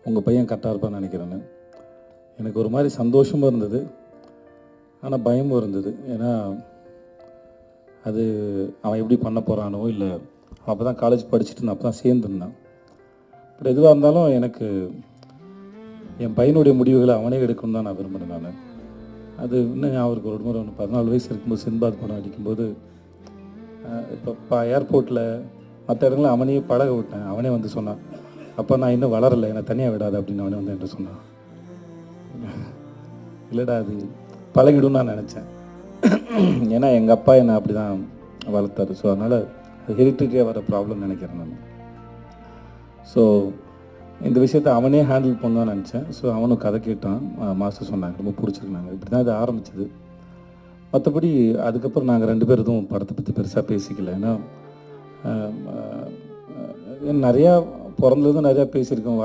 உங்கள் பையன் கரெக்டாக இருப்பான்னு நினைக்கிறேன்னு. எனக்கு ஒரு மாதிரி சந்தோஷமும் இருந்தது, ஆனால் பயமும் இருந்தது. ஏன்னா அது அவன் எப்படி பண்ண போகிறானோ, இல்லை அப்போ தான் காலேஜ் படிச்சுட்டு நான் அப்போ தான் சேர்ந்துருந்தான். பட் எதுவாக இருந்தாலும் எனக்கு என் பையனுடைய முடிவுகளை அவனே எடுக்கணும்னு தான் நான் விரும்புகிறேன். நான் அது இன்னும் அவருக்கு ஒரு முறை 14 வயசு இருக்கும்போது சின்பாத் படம் அடிக்கும்போது இப்போ ஏர்போர்ட்டில் மற்ற இடங்களில் அவனையே பழக விட்டேன். அவனே வந்து சொன்னான், அப்போ நான் இன்னும் வளரலை, என்னை தனியாக விடாது அப்படின்னு அவனே வந்து என்கிட்ட சொன்னான். இல்லைடா அது பழகிடும் நான் நினச்சேன். ஏன்னா எங்கள் அப்பா என்னை அப்படி தான் வளர்த்தாரு. ஸோ அதனால் அது ஹெரிட்டரியாக வர ப்ராப்ளம் நினைக்கிறேன் நான். ஸோ இந்த விஷயத்தை அவனே ஹேண்டில் பண்ணான்னு நினச்சேன். ஸோ அவனும் கதை கேட்டான், மாஸ்டர் சொன்னாங்க, ரொம்ப பிடிச்சிருந்தாங்க. இப்படி தான் இது ஆரம்பிச்சது. மற்றபடி அதுக்கப்புறம் நாங்கள் 2 பேர் எதுவும் படத்தை பற்றி பெருசாக பேசிக்கல. ஏன்னா நிறையா பிறந்ததும் நிறையா பேசியிருக்கோம்.